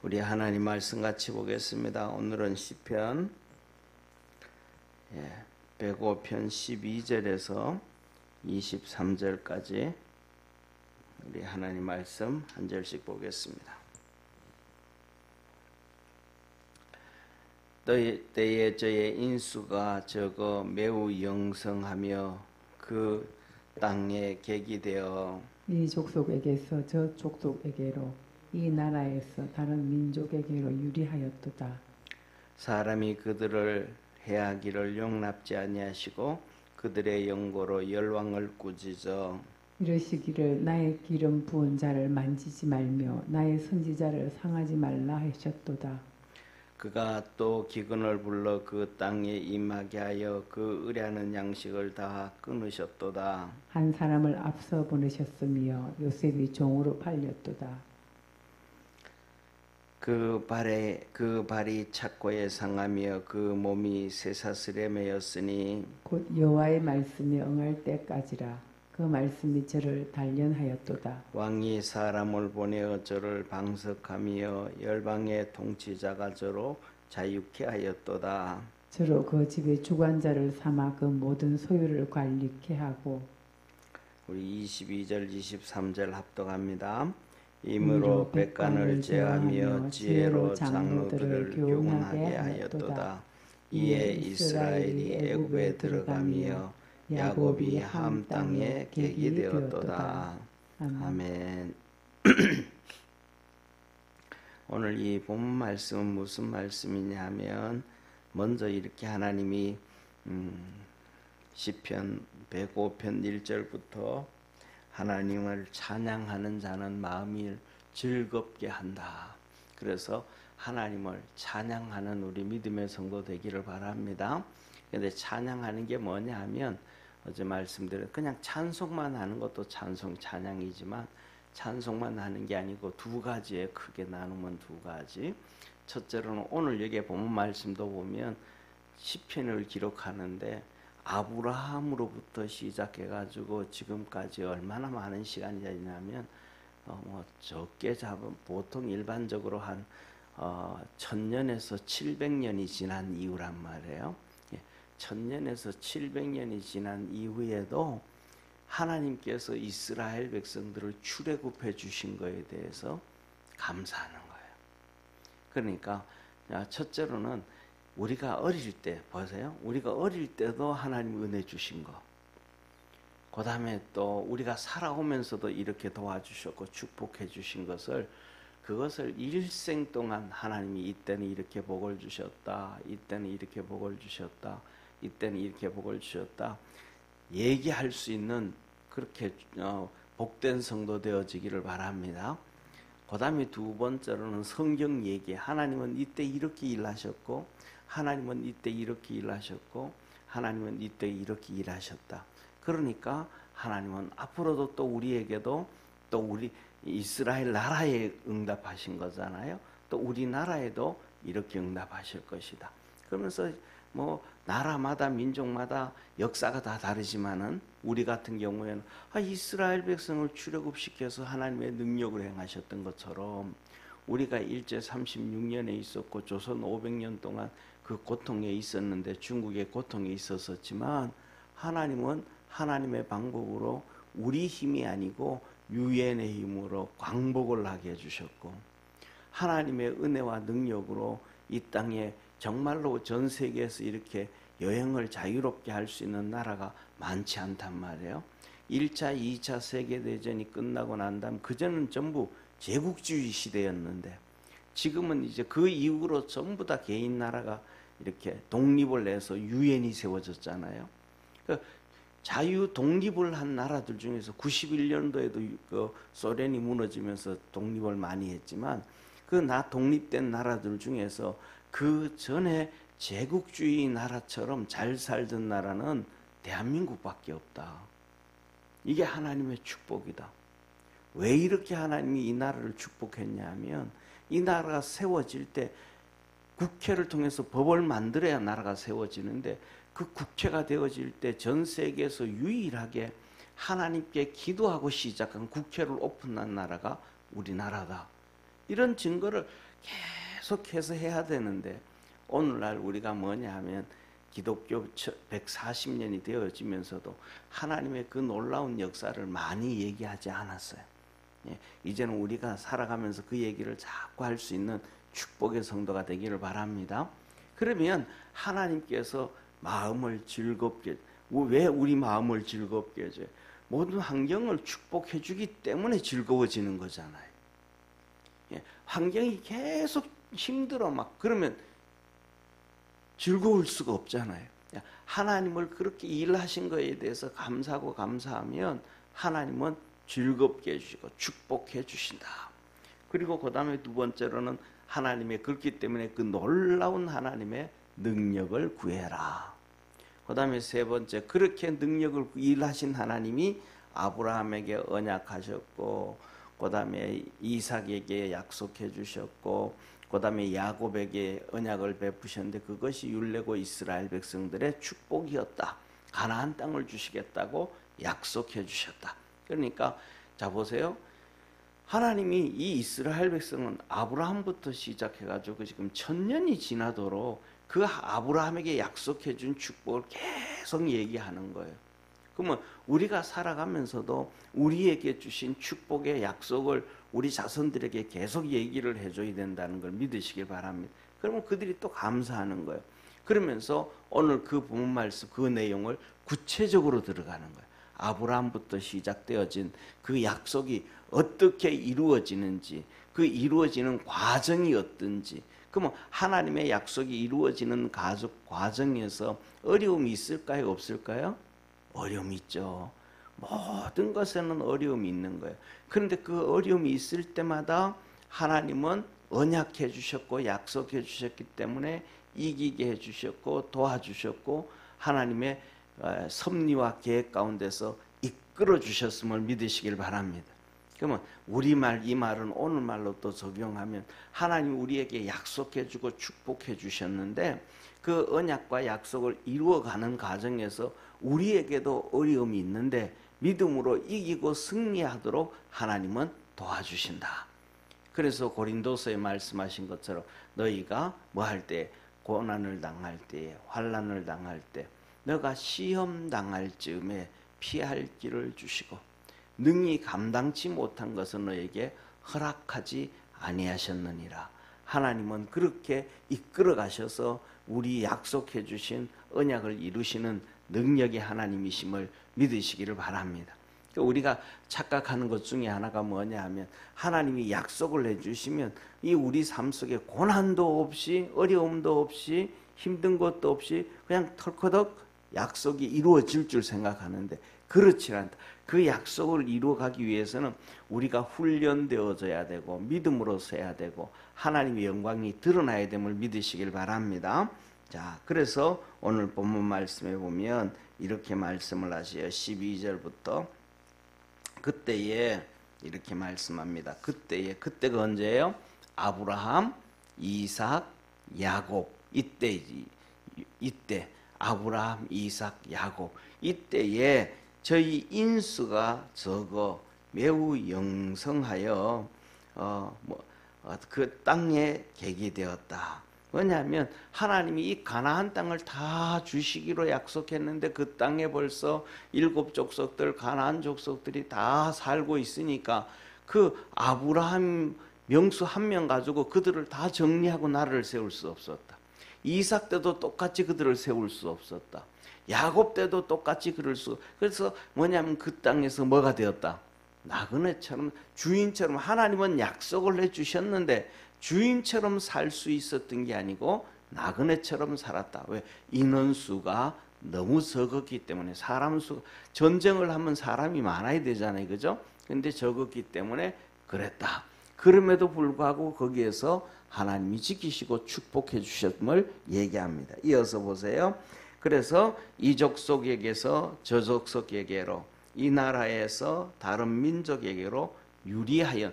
우리 하나님 말씀 같이 보겠습니다. 오늘은 시편 105편 12절에서 23절까지 우리 하나님 말씀 한 절씩 보겠습니다. 때에 저의 인수가 적어 매우 영성하며 그 땅에 객이 되어 이 족속에게서 저 족속에게로 이 나라에서 다른 민족에게로 유리하였도다. 사람이 그들을 해하기를 용납지 아니하시고 그들의 영고로 열왕을 꾸짖어 이르시기를 나의 기름 부은 자를 만지지 말며 나의 선지자를 상하지 말라 하셨도다. 그가 또 기근을 불러 그 땅에 임하게 하여 그 의뢰하는 양식을 다 끊으셨도다. 한 사람을 앞서 보내셨으며 요셉이 종으로 팔렸도다. 그 발이 착고에 상하며 그 몸이 쇠사슬에 매였으니 곧 여호와의 말씀에 응할 때까지라. 그 말씀이 저를 단련하였도다. 왕이 사람을 보내어 저를 방석하며 열방의 통치자가 저로 자유케 하였도다. 저로 그 집의 주관자를 삼아 그 모든 소유를 관리케 하고 우리 22절 23절 합독합니다. 이므로 백관을 제하며 지혜로 장로들을 교훈하게 하였도다. 이에 이스라엘이 애굽에 들어가며 야곱이 함 땅에 객이 되었도다. 아멘. 오늘 이 본 말씀은 무슨 말씀이냐 하면 먼저 이렇게 하나님이 시편 105편 1절부터 하나님을 찬양하는 자는 마음이 즐겁게 한다. 그래서 하나님을 찬양하는 우리 믿음의 성도 되기를 바랍니다. 그런데 찬양하는 게 뭐냐 하면 어제 말씀드린 그냥 찬송만 하는 것도 찬양이지만 찬송만 하는 게 아니고 두 가지에 크게 나누면 두 가지. 첫째로는 오늘 여기에 본 말씀도 보면 시편을 기록하는데 아브라함으로부터 시작해가지고 지금까지 얼마나 많은 시간이 지나면 적게 잡은 보통 일반적으로 한 1000년에서 700년이 지난 이후란 말이에요. 1000년에서 700년이 지난 이후에도 하나님께서 이스라엘 백성들을 출애굽해 주신 것에 대해서 감사하는 거예요. 그러니까 첫째로는 우리가 어릴 때 보세요. 우리가 어릴 때도 하나님 은혜 주신 거. 그 다음에 또 우리가 살아오면서도 이렇게 도와주셨고 축복해 주신 그것을 일생 동안 하나님이 이때는 이렇게 복을 주셨다. 이때는 이렇게 복을 주셨다. 이때는 이렇게 복을 주셨다. 얘기할 수 있는 그렇게 복된 성도 되어지기를 바랍니다. 그 다음에 두 번째로는 성경 얘기. 하나님은 이때 이렇게 일하셨고 하나님은 이때 이렇게 일하셨고 하나님은 이때 이렇게 일하셨다. 그러니까 하나님은 앞으로도 또 우리에게도 또 우리 이스라엘 나라에 응답하신 거잖아요. 또 우리나라에도 이렇게 응답하실 것이다. 그러면서 나라마다 민족마다 역사가 다 다르지만은 우리 같은 경우에는 이스라엘 백성을 출애굽시켜서 하나님의 능력을 행하셨던 것처럼 우리가 일제 36년에 있었고 조선 500년 동안 그 고통에 있었는데 중국의 고통에 있었지만 하나님은 하나님의 방법으로 우리 힘이 아니고 유엔의 힘으로 광복을 하게 해주셨고 하나님의 은혜와 능력으로 이 땅에 정말로 전 세계에서 이렇게 여행을 자유롭게 할 수 있는 나라가 많지 않단 말이에요. 1차, 2차 세계대전이 끝나고 난 다음 그전은 전부 제국주의 시대였는데 지금은 이제 그 이후로 전부 다 개인 나라가 이렇게 독립을 해서 유엔이 세워졌잖아요. 그러니까 자유 독립을 한 나라들 중에서 91년도에도 그 소련이 무너지면서 독립을 많이 했지만 그 독립된 나라들 중에서 그 전에 제국주의 나라처럼 잘 살던 나라는 대한민국밖에 없다. 이게 하나님의 축복이다. 왜 이렇게 하나님이 이 나라를 축복했냐면 이 나라가 세워질 때 국회를 통해서 법을 만들어야 나라가 세워지는데 그 국회가 되어질 때 전 세계에서 유일하게 하나님께 기도하고 시작한 국회를 오픈한 나라가 우리나라다. 이런 증거를 계속해서 해야 되는데 오늘날 우리가 뭐냐 하면 기독교 140년이 되어지면서도 하나님의 그 놀라운 역사를 많이 얘기하지 않았어요. 이제는 우리가 살아가면서 그 얘기를 자꾸 할 수 있는 축복의 성도가 되기를 바랍니다. 그러면 하나님께서 마음을 즐겁게, 왜 우리 마음을 즐겁게 해줘요? 모든 환경을 축복해 주기 때문에 즐거워지는 거잖아요. 환경이 계속 힘들어 막 그러면 즐거울 수가 없잖아요. 하나님을 그렇게 일하신 거에 대해서 감사하고 감사하면 하나님은 즐겁게 해주시고 축복해 주신다. 그리고 그 다음에 두 번째로는 하나님의 그렇기 때문에 그 놀라운 하나님의 능력을 구해라. 그 다음에 세 번째, 그렇게 능력을 일하신 하나님이 아브라함에게 언약하셨고, 그 다음에 이삭에게 약속해 주셨고, 그 다음에 야곱에게 언약을 베푸셨는데 그것이 율례고 이스라엘 백성들의 축복이었다. 가나안 땅을 주시겠다고 약속해 주셨다. 그러니까 자 보세요. 하나님이 이 이스라엘 백성은 아브라함부터 시작해가지고 지금 1000년이 지나도록 그 아브라함에게 약속해 준 축복을 계속 얘기하는 거예요. 그러면 우리가 살아가면서도 우리에게 주신 축복의 약속을 우리 자손들에게 계속 얘기를 해줘야 된다는 걸 믿으시길 바랍니다. 그러면 그들이 또 감사하는 거예요. 그러면서 오늘 그 본문 말씀 그 내용을 구체적으로 들어가는 거예요. 아브라함부터 시작되어진 그 약속이 어떻게 이루어지는지, 그 이루어지는 과정이 어떤지. 그러면 하나님의 약속이 이루어지는 과정에서 어려움이 있을까요? 없을까요? 어려움이 있죠. 모든 것에는 어려움이 있는 거예요. 그런데 그 어려움이 있을 때마다 하나님은 언약해 주셨고 약속해 주셨기 때문에 이기게 해주셨고 도와주셨고 하나님의 섭리와 계획 가운데서 이끌어 주셨음을 믿으시길 바랍니다. 그러면 우리말 이 말은 오늘말로 또 적용하면 하나님 우리에게 약속해 주고 축복해 주셨는데 그 언약과 약속을 이루어가는 과정에서 우리에게도 어려움이 있는데 믿음으로 이기고 승리하도록 하나님은 도와주신다. 그래서 고린도서에 말씀하신 것처럼 너희가 뭐 할 때 고난을 당할 때에 환난을 당할 때 너가 시험 당할 즈음에 피할 길을 주시고 능히 감당치 못한 것은 너에게 허락하지 아니하셨느니라. 하나님은 그렇게 이끌어 가셔서 우리 약속해 주신 언약을 이루시는 능력의 하나님이심을 믿으시기를 바랍니다. 우리가 착각하는 것 중에 하나가 뭐냐 하면 하나님이 약속을 해주시면 이 우리 삶 속에 고난도 없이 어려움도 없이 힘든 것도 없이 그냥 털커덕 약속이 이루어질 줄 생각하는데 그렇지 않다. 그 약속을 이루어가기 위해서는 우리가 훈련되어져야 되고 믿음으로 서야 되고 하나님의 영광이 드러나야 됨을 믿으시길 바랍니다. 자, 그래서 오늘 본문 말씀에 보면 이렇게 말씀을 하시요 12절부터 그때에 이렇게 말씀합니다. 그때가 언제예요? 아브라함, 이삭, 야곱 이때 아브라함, 이삭, 야곱 이때에 저희 인수가 적어 매우 영성하여 그 땅에 객이 되었다. 왜냐하면 하나님이 이 가나안 땅을 다 주시기로 약속했는데 그 땅에 벌써 7 족속들 가나안 족속들이 다 살고 있으니까 그 아브라함 명수 1명 가지고 그들을 다 정리하고 나라를 세울 수 없었다. 이삭 때도 똑같이 그들을 세울 수 없었다. 야곱 때도 똑같이 그래서 뭐냐면 그 땅에서 뭐가 되었다? 나그네처럼 주인처럼 하나님은 약속을 해주셨는데 주인처럼 살 수 있었던 게 아니고 나그네처럼 살았다. 왜? 인원수가 너무 적었기 때문에 사람 수 전쟁을 하면 사람이 많아야 되잖아요. 그죠? 근데 적었기 때문에 그랬다. 그럼에도 불구하고 거기에서 하나님이 지키시고 축복해 주셨음을 얘기합니다. 이어서 보세요. 그래서 이 족속에게서 저 족속에게로 이 나라에서 다른 민족에게로 유리하여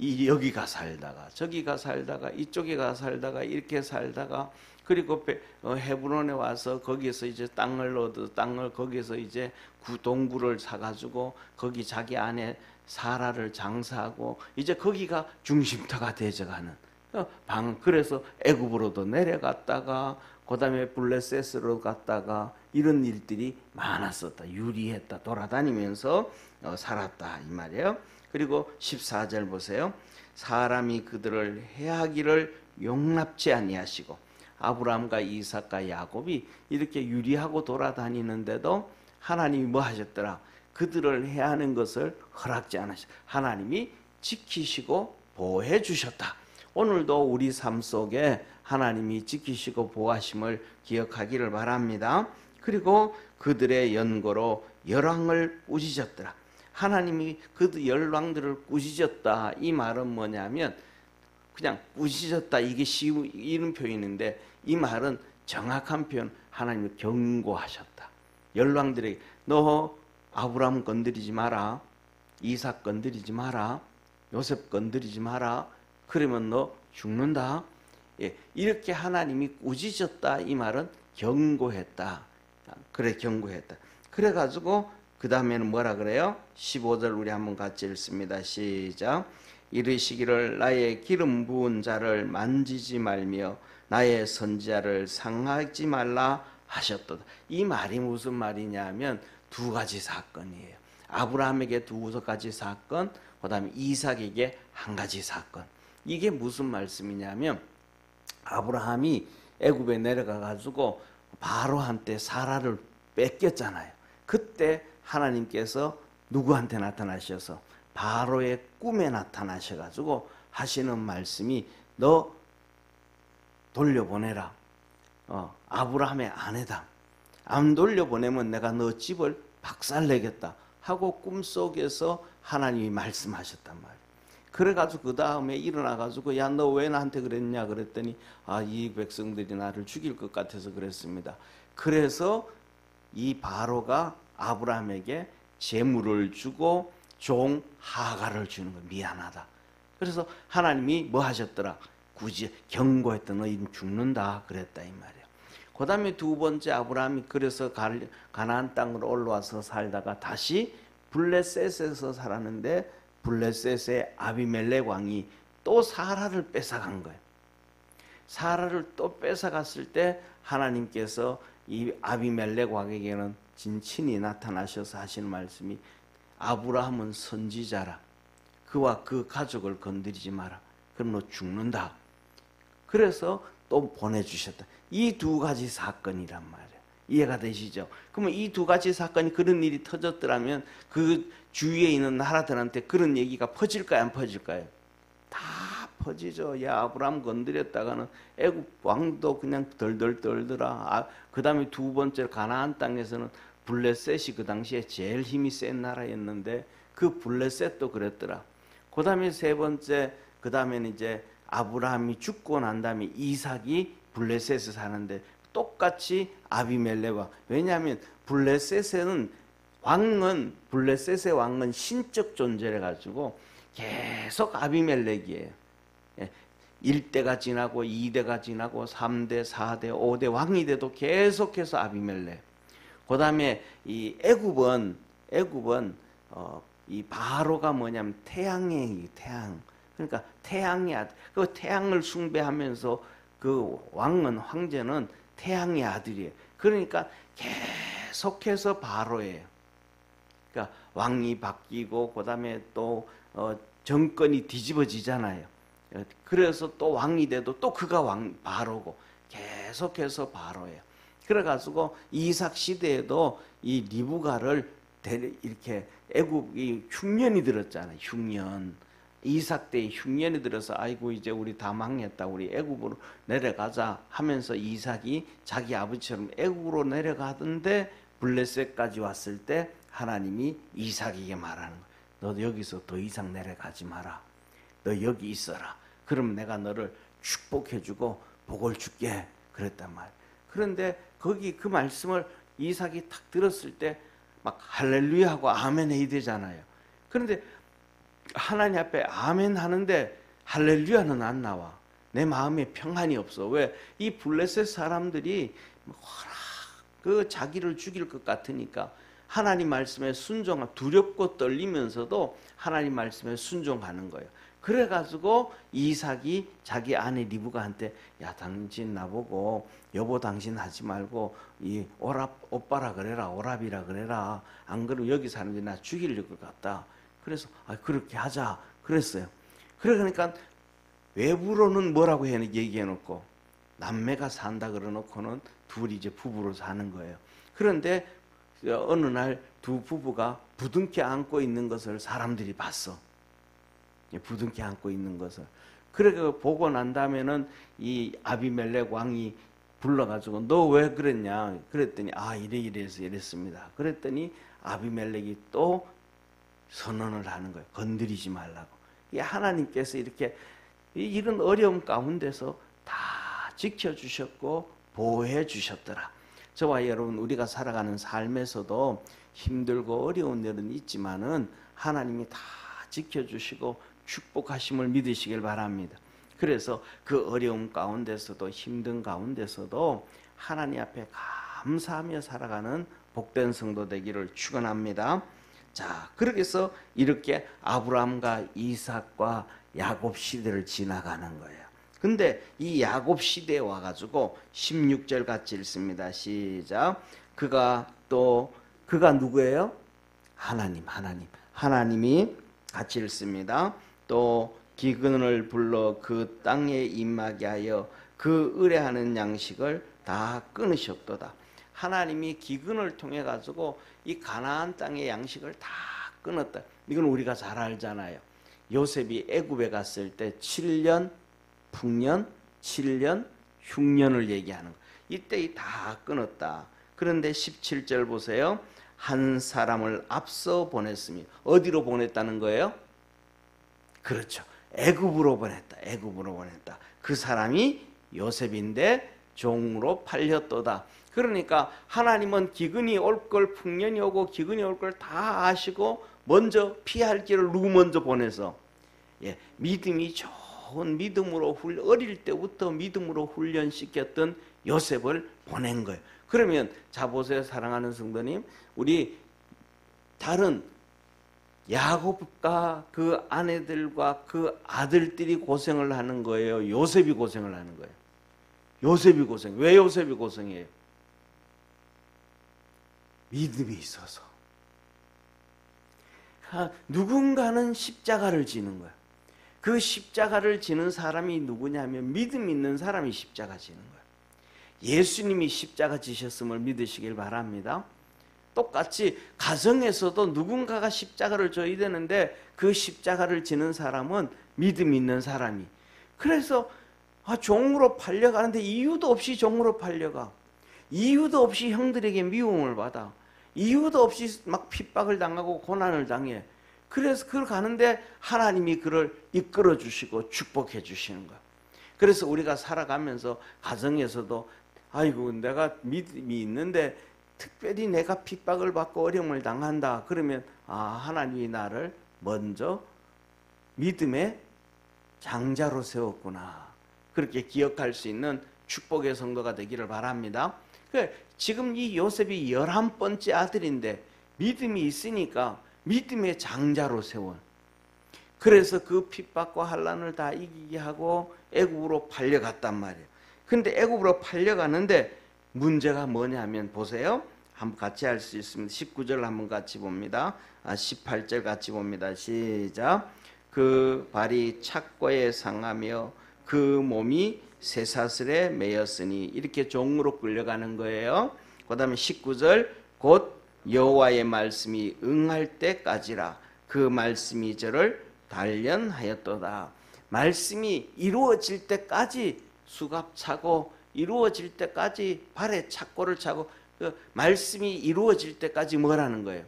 여기가 살다가 저기가 살다가 이쪽에 가 살다가 이렇게 살다가 그리고 헤브론에 와서 거기에서 이제 땅을 거기에서 이제 동굴을 사가지고 거기 자기 안에 사라를 장사하고 이제 거기가 중심터가 되어가는 그래서 애굽으로도 내려갔다가 그다음에 블레셋으로 갔다가 이런 일들이 많았었다. 유리했다. 돌아다니면서 살았다 이 말이에요. 그리고 14절 보세요. 사람이 그들을 해하기를 용납지 아니하시고, 아브라함과 이삭과 야곱이 이렇게 유리하고 돌아다니는데도 하나님이 뭐 하셨더라? 그들을 해하는 것을 허락지 않으셨다. 하나님이 지키시고 보호해 주셨다. 오늘도 우리 삶 속에 하나님이 지키시고 보호하심을 기억하기를 바랍니다. 그리고 그들의 연고로 열왕을 꾸짖었더라. 하나님이 그 열왕들을 꾸짖었다. 이 말은 뭐냐면 그냥 꾸짖었다 이게 쉬운 이런 표현인데, 이 말은 정확한 표현, 하나님이 경고하셨다. 열왕들에게 너 아브라함 건드리지 마라, 이삭 건드리지 마라, 요셉 건드리지 마라, 그러면 너 죽는다. 예, 이렇게 하나님이 꾸짖었다 이 말은 경고했다. 그래, 경고했다. 그래가지고 그 다음에는 뭐라 그래요? 15절 우리 한번 같이 읽습니다. 시작. 이르시기를 나의 기름 부은 자를 만지지 말며 나의 선지자를 상하지 말라 하셨도다. 이 말이 무슨 말이냐면 두 가지 사건이에요. 아브라함에게 두 가지 사건, 그 다음에 이삭에게 한 가지 사건. 이게 무슨 말씀이냐면 아브라함이 애굽에 내려가 가지고 바로한테 사라를 뺏겼잖아요. 그때 하나님께서 누구한테 나타나셔서 바로의 꿈에 나타나셔 가지고 하시는 말씀이 너 돌려보내라. 아브라함의 아내다. 안 돌려보내면 내가 너 집을 박살내겠다 하고 꿈속에서 하나님이 말씀하셨단 말이에요. 그래가지고 그 다음에 일어나가지고 야 너 왜 나한테 그랬냐 그랬더니 이 백성들이 나를 죽일 것 같아서 그랬습니다. 그래서 이 바로가 아브라함에게 재물을 주고 종 하가를 주는 거 미안하다. 그래서 하나님이 뭐 하셨더라? 굳이 경고했던 너희는 죽는다 그랬다 이 말이에요. 그 다음에 두 번째 아브라함이 그래서 가나안 땅으로 올라와서 살다가 다시 블레셋에서 살았는데 블레셋의 아비멜렉 왕이 또 사라를 뺏어간 거예요. 사라를 또 뺏어갔을 때 하나님께서 이 아비멜렉 왕에게는 진친히 나타나셔서 하시는 말씀이 아브라함은 선지자라. 그와 그 가족을 건드리지 마라. 그럼 너 죽는다. 그래서 또 보내주셨다. 이 두 가지 사건이란 말이에요. 이해가 되시죠? 그러면 이 두 가지 사건이 그런 일이 터졌더라면 그 주위에 있는 나라들한테 그런 얘기가 퍼질까요? 안 퍼질까요? 다 퍼지죠. 야 아브라함 건드렸다가는 애굽 왕도 그냥 덜덜 떨더라. 그 다음에 두 번째 가나안 땅에서는 블레셋이 그 당시에 제일 힘이 센 나라였는데 그 블레셋도 그랬더라. 그 다음에 세 번째, 그 다음에는 이제 아브라함이 죽고 난 다음에 이삭이 블레셋에 사는데 똑같이 아비멜렉과, 왜냐하면 블레셋의 왕은 신적 존재래 가지고 계속 아비멜렉이에요. 1대가 지나고 2대가 지나고 3대, 4대, 5대 왕이 돼도 계속해서 아비멜렉. 그 다음에 이 애굽은 이 바로가 뭐냐면 태양. 그러니까 태양의 아들. 그 태양을 숭배하면서 그 황제는 태양의 아들이에요. 그러니까 계속해서 바로예요. 그러니까 왕이 바뀌고 그다음에 또 정권이 뒤집어지잖아요. 그래서 또 왕이 돼도 또 그가 바로고 계속해서 바로예요. 그래가지고 이삭 시대에도 이 리브가를 이렇게 애굽이 흉년이 들었잖아요. 흉년. 이삭 때에 흉년이 들어서 아이고 이제 우리 다 망했다. 우리 애굽으로 내려가자 하면서 이삭이 자기 아버지처럼 애굽으로 내려가던데 블레셋까지 왔을 때 하나님이 이삭에게 말하는 거예요. 너 여기서 더 이상 내려가지 마라. 너 여기 있어라. 그럼 내가 너를 축복해주고 복을 줄게. 그랬단 말이에요. 그런데 거기 그 말씀을 이삭이 탁 들었을 때 막 할렐루야 하고 아멘 해야 되잖아요. 그런데 하나님 앞에 아멘 하는데 할렐루야는 안 나와. 내 마음에 평안이 없어. 왜? 이 블레셋 사람들이 그 자기를 죽일 것 같으니까 하나님 말씀에 두렵고 떨리면서도 하나님 말씀에 순종하는 거예요. 그래가지고 이삭이 자기 아내 리브가한테 야 당신 나보고 여보 당신 하지 말고 이 오빠라 그래라 오랍이라 그래라 안 그러면 여기 사람들이 나 죽일 것 같다. 그래서 그렇게 하자 그랬어요. 그러니까 외부로는 뭐라고 얘기해놓고 남매가 산다 그러놓고는 둘이 이제 부부로 사는 거예요. 그런데 어느 날 두 부부가 부둥켜 안고 있는 것을 사람들이 봤어. 부둥켜 안고 있는 것을. 그래 보고 난 다음에는 이 아비멜렉 왕이 불러가지고 너 왜 그랬냐 그랬더니 이래서 이랬습니다. 그랬더니 아비멜렉이 또 선언을 하는 거예요. 건드리지 말라고. 하나님께서 이렇게 이런 어려움 가운데서 다 지켜주셨고 보호해 주셨더라. 저와 여러분 우리가 살아가는 삶에서도 힘들고 어려운 일은 있지만은 하나님이 다 지켜주시고 축복하심을 믿으시길 바랍니다. 그래서 그 어려움 가운데서도 힘든 가운데서도 하나님 앞에 감사하며 살아가는 복된 성도 되기를 축원합니다. 자, 그렇게 해서 이렇게 아브라함과 이삭과 야곱 시대를 지나가는 거예요. 근데 이 야곱 시대에 와가지고 16절 같이 읽습니다. 시작. 그가 누구예요? 하나님이 같이 읽습니다. 또 기근을 불러 그 땅에 임하게 하여 그 의뢰하는 양식을 다 끊으셨도다. 하나님이 기근을 통해 가지고 이 가나안 땅의 양식을 다 끊었다. 이건 우리가 잘 알잖아요. 요셉이 애굽에 갔을 때 7년 풍년, 7년 흉년을 얘기하는 거. 이때 다 끊었다. 그런데 17절 보세요. 한 사람을 앞서 보냈으니 어디로 보냈다는 거예요? 그렇죠. 애굽으로 보냈다. 그 사람이 요셉인데 종으로 팔렸도다. 그러니까 하나님은 기근이 올 걸 풍년이 오고 기근이 올 걸 다 아시고 먼저 피할 길을 누구 먼저 보내서 믿음이 좋은 믿음으로 어릴 때부터 믿음으로 훈련시켰던 요셉을 보낸 거예요. 그러면 자 보세요. 사랑하는 성도님, 우리 다른 야곱과 그 아내들과 그 아들들이 고생을 하는 거예요? 요셉이 고생을 하는 거예요? 요셉이 고생. 왜 요셉이 고생해요? 믿음이 있어서. 누군가는 십자가를 지는 거예요. 그 십자가를 지는 사람이 누구냐면 믿음 있는 사람이 십자가 지는 거예요. 예수님이 십자가 지셨음을 믿으시길 바랍니다. 똑같이 가정에서도 누군가가 십자가를 져야 되는데 그 십자가를 지는 사람은 믿음 있는 사람이. 그래서 종으로 팔려가는데 이유도 없이 종으로 팔려가. 이유도 없이 형들에게 미움을 받아. 이유도 없이 막 핍박을 당하고 고난을 당해. 그래서 그걸 가는데 하나님이 그를 이끌어 주시고 축복해 주시는 거야. 그래서 우리가 살아가면서 가정에서도 아이고 내가 믿음이 있는데 특별히 내가 핍박을 받고 어려움을 당한다. 그러면 하나님이 나를 먼저 믿음의 장자로 세웠구나. 그렇게 기억할 수 있는 축복의 성도가 되기를 바랍니다. 지금 이 요셉이 11번째 아들인데 믿음이 있으니까 믿음의 장자로 세운. 그래서 그 핍박과 환난을 다 이기게 하고 애굽으로 팔려갔단 말이에요. 근데 애굽으로 팔려가는데 문제가 뭐냐면 보세요. 한번 같이 할 수 있습니다. 19절 한번 같이 봅니다. 18절 같이 봅니다. 시작. 그 발이 착고에 상하며 그 몸이 쇠사슬에 매였으니 이렇게 종으로 끌려가는 거예요. 그 다음에 19절 곧 여호와의 말씀이 응할 때까지라 그 말씀이 저를 단련하였도다. 말씀이 이루어질 때까지 수갑 차고 이루어질 때까지 발에 착고를 차고 그 말씀이 이루어질 때까지 뭐라는 거예요?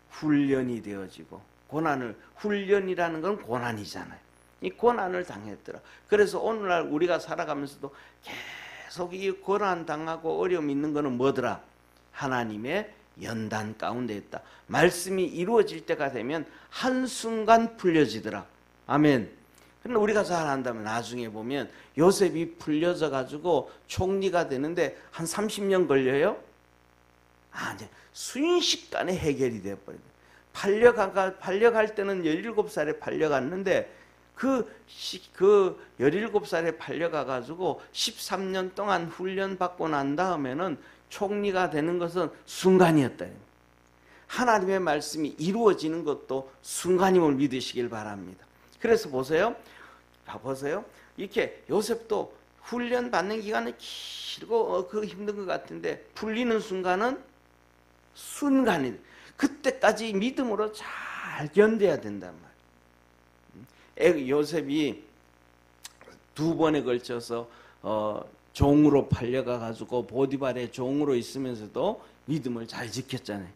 훈련이 되어지고 고난을 훈련이라는 건 고난이잖아요. 이 고난을 당했더라. 그래서 오늘날 우리가 살아가면서도 계속 이 고난 당하고 어려움 있는 거는 뭐더라? 하나님의 연단 가운데 있다. 말씀이 이루어질 때가 되면 한순간 풀려지더라. 아멘. 그런데 우리가 잘 안다면 나중에 보면 요셉이 풀려져 가지고 총리가 되는데 한 30년 걸려요? 아니, 순식간에 해결이 되어버립니다. 팔려갈 때는 17살에 팔려갔는데 그 17살에 팔려가가지고 13년 동안 훈련받고 난 다음에는 총리가 되는 것은 순간이었다. 하나님의 말씀이 이루어지는 것도 순간임을 믿으시길 바랍니다. 그래서 보세요. 이렇게 요셉도 훈련 받는 기간은 길고 힘든 것 같은데 풀리는 순간은 순간이, 그때까지 믿음으로 잘 견뎌야 된단 말이에요. 요셉이 2번에 걸쳐서 종으로 팔려가가지고 보디발의 종으로 있으면서도 믿음을 잘 지켰잖아요.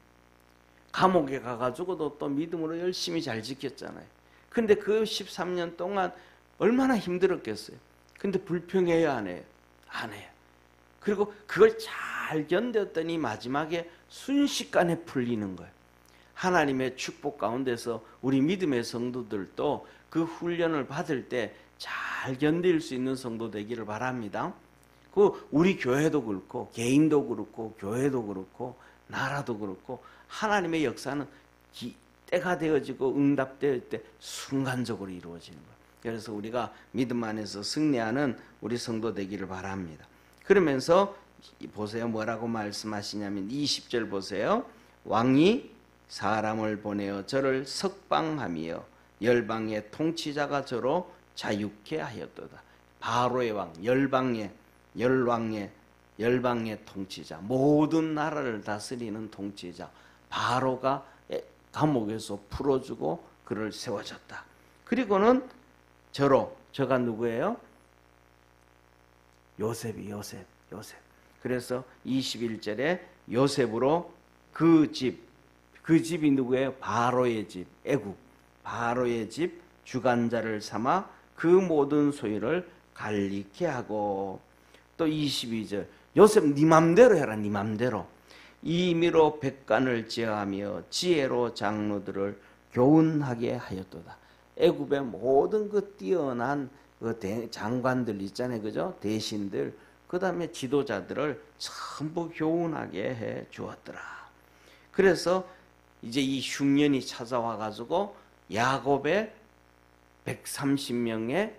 감옥에 가가지고도 또 믿음으로 열심히 잘 지켰잖아요. 근데 그 13년 동안 얼마나 힘들었겠어요. 근데 불평해요, 안 해요? 안 해요. 그리고 그걸 잘 견뎠더니 마지막에 순식간에 풀리는 거예요. 하나님의 축복 가운데서 우리 믿음의 성도들도 그 훈련을 받을 때 잘 견딜 수 있는 성도 되기를 바랍니다. 그 우리 교회도 그렇고 개인도 그렇고 교회도 그렇고 나라도 그렇고 하나님의 역사는 때가 되어지고 응답될 때 순간적으로 이루어지는 거예요. 그래서 우리가 믿음 안에서 승리하는 우리 성도 되기를 바랍니다. 그러면서 보세요. 뭐라고 말씀하시냐면 20절 보세요. 왕이 사람을 보내어 저를 석방하며 열방의 통치자가 저로 자유케 하였도다. 바로의 왕, 열방의 통치자, 모든 나라를 다스리는 통치자 바로가 감옥에서 풀어주고 그를 세워줬다. 그리고는 저가 누구예요? 요셉. 그래서 21절에 요셉으로 그 집이 누구예요? 바로의 집, 애굽 바로의 집 주관자를 삼아 그 모든 소유를 관리케 하고, 또 22절 요셉 네 맘대로 해라. 네 맘대로 임의로 백관을 제어하며 지혜로 장로들을 교훈하게 하였도다. 애굽의 모든 그 뛰어난 그 장관들 있잖아요, 그죠? 대신들, 그 다음에 지도자들을 전부 교훈하게 해 주었더라. 그래서 이제 이 흉년이 찾아와 가지고 야곱의 130명의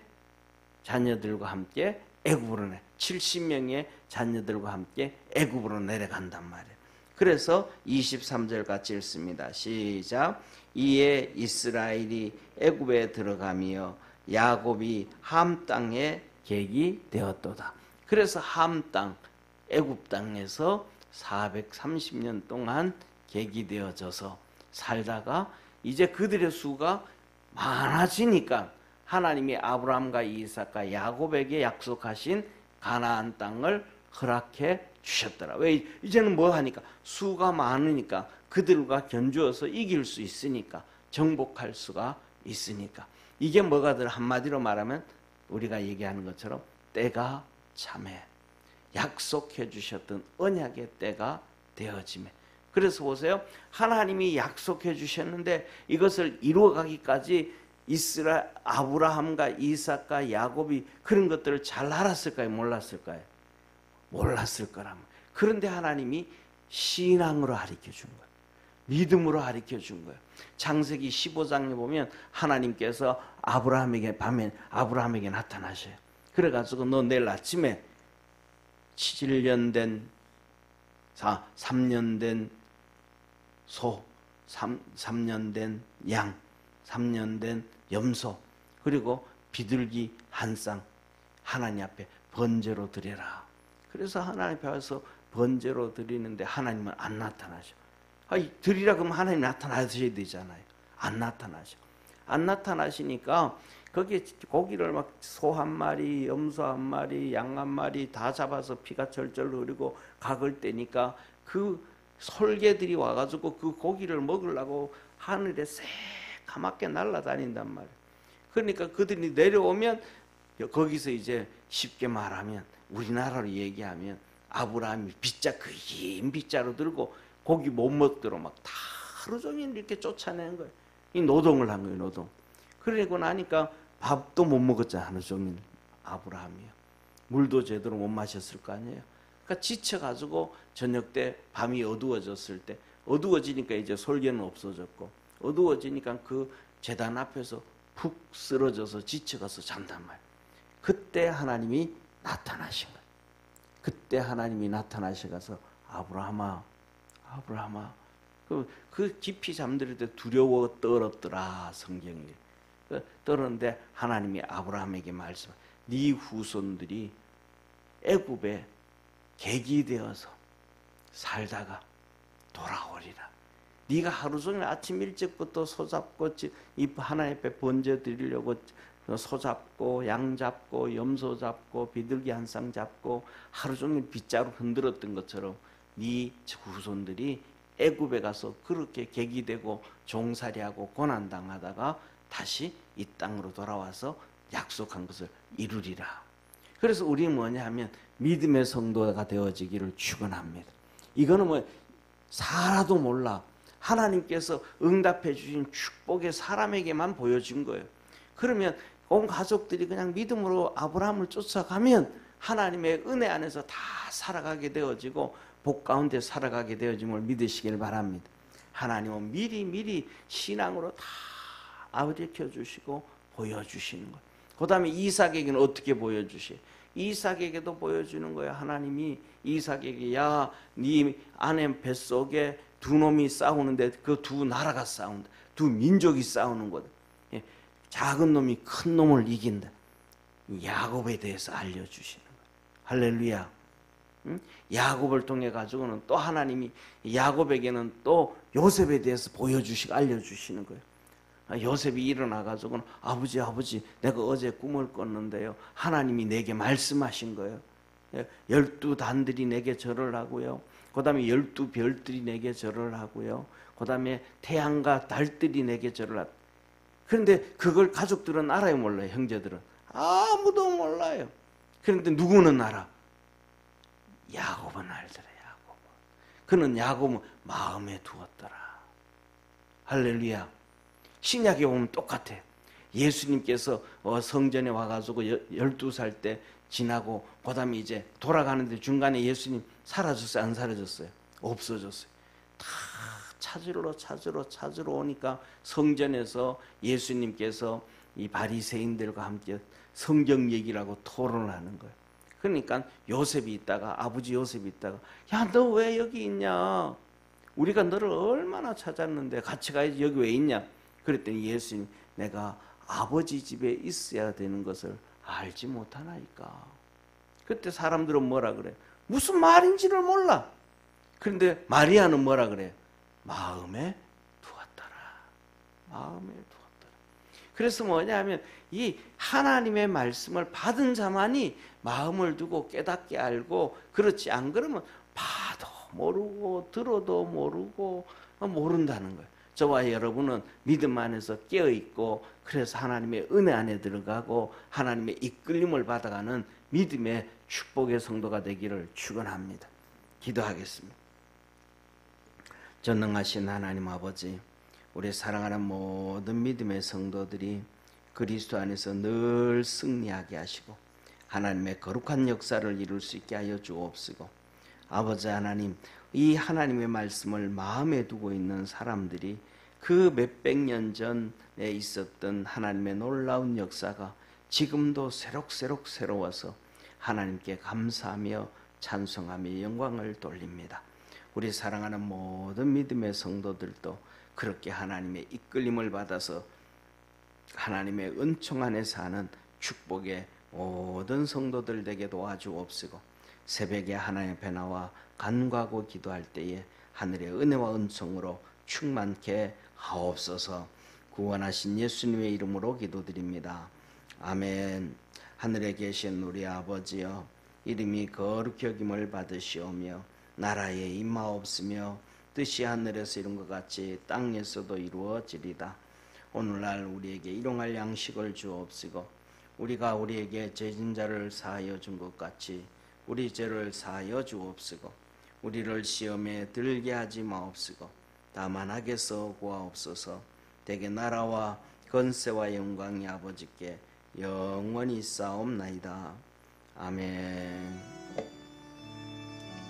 자녀들과 함께 애굽으로 70명의 자녀들과 함께 애굽으로 내려간단 말이에요. 그래서 23절 같이 읽습니다. 시작. 이에 이스라엘이 애굽에 들어가며 야곱이 함 땅에 객이 되었도다. 그래서 함 땅, 애굽 땅에서 430년 동안 객이 되어져서 살다가 이제 그들의 수가 많아지니까 하나님이 아브라함과 이삭과 야곱에게 약속하신 가나안 땅을 허락해 주셨더라. 왜? 이제는 뭐 하니까 수가 많으니까 그들과 견주어서 이길 수 있으니까, 정복할 수가 있으니까. 이게 뭐가들 한마디로 말하면 우리가 얘기하는 것처럼 때가 참해, 약속해 주셨던 언약의 때가 되어지매. 그래서 보세요. 하나님이 약속해 주셨는데 이것을 이루어가기까지 아브라함과 이삭과 야곱이 그런 것들을 잘 알았을까요? 몰랐을까요? 몰랐을 거라면. 그런데 하나님이 신앙으로 가르쳐 준 거예요. 믿음으로 가르쳐 준 거예요. 창세기 15장에 보면 하나님께서 아브라함에게 나타나셔요. 그래가지고 너 내일 아침에 7년 된 3년 된 소, 3년 된 양, 3년 된 염소, 그리고 비둘기 한 쌍 하나님 앞에 번제로 드려라. 그래서 하나님 앞에 와서 번제로 드리는데 하나님은 안 나타나셔. 드리라 그러면 하나님 나타나셔야 되잖아요. 안 나타나셔. 안 나타나시니까 거기에 고기를 막 소 한 마리, 염소 한 마리, 양 한 마리 다 잡아서 피가 절절 흐르고 각을 떼니까 그 솔개들이 와가지고 그 고기를 먹으려고 하늘에 새까맣게 날아다닌단 말이에요. 그러니까 그들이 내려오면 거기서 이제 쉽게 말하면 우리나라로 얘기하면 아브라함이 그 긴 빗자루 들고 고기 못 먹도록 막 다 하루 종일 이렇게 쫓아내는 거예요. 이 노동을 한 거예요, 노동. 그러고 나니까 밥도 못 먹었잖아, 하루 종일 아브라함이요. 물도 제대로 못 마셨을 거 아니에요. 그러니까 지쳐가지고 저녁 때 밤이 어두워졌을 때, 어두워지니까 이제 솔개는 없어졌고, 어두워지니까 그 제단 앞에서 푹 쓰러져서 지쳐가서 잔단 말이에요. 그때 하나님이 나타나신 거예요. 그때 하나님이 나타나셔서 아브라함아, 아브라함아. 그 깊이 잠들 때 두려워 떨었더라, 성경이. 떨었는데 하나님이 아브라함에게 말씀, 네 후손들이 애굽에 객이 되어서 살다가 돌아오리라. 네가 하루 종일 아침 일찍부터 소잡고 하나님 앞에 번제 드리려고 소 잡고 양 잡고 염소 잡고 비둘기 한 쌍 잡고 하루 종일 빗자루 흔들었던 것처럼 네 후손들이 애굽에 가서 그렇게 객이 되고 종살이하고 고난당하다가 다시 이 땅으로 돌아와서 약속한 것을 이루리라. 그래서 우리는 뭐냐 하면 믿음의 성도가 되어지기를 축원합니다. 이거는 뭐 살아도 몰라. 하나님께서 응답해 주신 축복의 사람에게만 보여준 거예요. 그러면 온 가족들이 그냥 믿음으로 아브라함을 쫓아가면 하나님의 은혜 안에서 다 살아가게 되어지고 복 가운데 살아가게 되어짐을 믿으시길 바랍니다. 하나님은 미리 신앙으로 다 가르쳐 주시고 보여주시는 거예요. 그 다음에 이삭에게는 어떻게 보여주시? 이삭에게도 보여주는 거예요. 하나님이 이삭에게 야, 네 아내 뱃속에 두 놈이 싸우는데 그 두 나라가 싸운다. 두 민족이 싸우는 거다. 작은 놈이 큰 놈을 이긴다. 야곱에 대해서 알려주시는 거예요. 할렐루야. 야곱을 통해 가지고는 또 하나님이 야곱에게는 또 요셉에 대해서 보여주시고 알려주시는 거예요. 요셉이 일어나 가지고는 아버지 내가 어제 꿈을 꿨는데요, 하나님이 내게 말씀하신 거예요. 12단들이 내게 절을 하고요, 그 다음에 12별들이 내게 절을 하고요, 그 다음에 태양과 달들이 내게 절을 하고. 그런데 그걸 가족들은 알아요, 몰라요? 형제들은 아무도 몰라요. 그런데 누구는 알아? 야곱은 알더라. 야곱. 그는 야곱은 마음에 두었더라. 할렐루야. 신약에 보면 똑같아. 예수님께서 성전에 와가지고 12살 때 지나고 그 다음에 이제 돌아가는데 중간에 예수님 사라졌어요? 안 사라졌어요? 없어졌어요. 다 찾으러 오니까 성전에서 예수님께서 이 바리새인들과 함께 성경 얘기를 하고 토론을 하는 거예요. 그러니까 요셉이 있다가, 아버지 요셉이 있다가, 야, 너 왜 여기 있냐? 우리가 너를 얼마나 찾았는데 같이 가야지, 여기 왜 있냐? 그랬더니 예수님, 내가 아버지 집에 있어야 되는 것을 알지 못하나이까. 그때 사람들은 뭐라 그래? 무슨 말인지를 몰라. 그런데 마리아는 뭐라 그래? 마음에 두었더라. 마음에 두었더라. 그래서 뭐냐면 이 하나님의 말씀을 받은 자만이 마음을 두고 깨닫게 알고, 그렇지 안 그러면 봐도 모르고 들어도 모르고 모른다는 거예요. 저와 여러분은 믿음 안에서 깨어있고, 그래서 하나님의 은혜 안에 들어가고 하나님의 이끌림을 받아가는 믿음의 축복의 성도가 되기를 축원합니다. 기도하겠습니다. 전능하신 하나님 아버지, 우리 사랑하는 모든 믿음의 성도들이 그리스도 안에서 늘 승리하게 하시고 하나님의 거룩한 역사를 이룰 수 있게 하여 주옵시고, 아버지 하나님, 이 하나님의 말씀을 마음에 두고 있는 사람들이 그 몇백 년 전에 있었던 하나님의 놀라운 역사가 지금도 새록새록 새로워서 하나님께 감사하며 찬송하며 영광을 돌립니다. 우리 사랑하는 모든 믿음의 성도들도 그렇게 하나님의 이끌림을 받아서 하나님의 은총 안에 사는 축복의 모든 성도들 되게 도와주옵시고, 새벽에 하나님 앞에 나와 간구하고 기도할 때에 하늘의 은혜와 은총으로 충만케 하옵소서. 구원하신 예수님의 이름으로 기도드립니다. 아멘. 하늘에 계신 우리 아버지여, 이름이 거룩히 여김을 받으시오며 나라에 임하옵시며 뜻이 하늘에서 이룬 것 같이 땅에서도 이루어지리다. 오늘날 우리에게 일용할 양식을 주옵시고, 우리가 우리에게 죄진 자를 사하여 준 것 같이 우리 죄를 사하여 주옵시고, 우리를 시험에 들게 하지 마옵시고 다만 악에서 구하옵소서. 대개 나라와 권세와 영광이 아버지께 영원히 있사옵나이다. 아멘.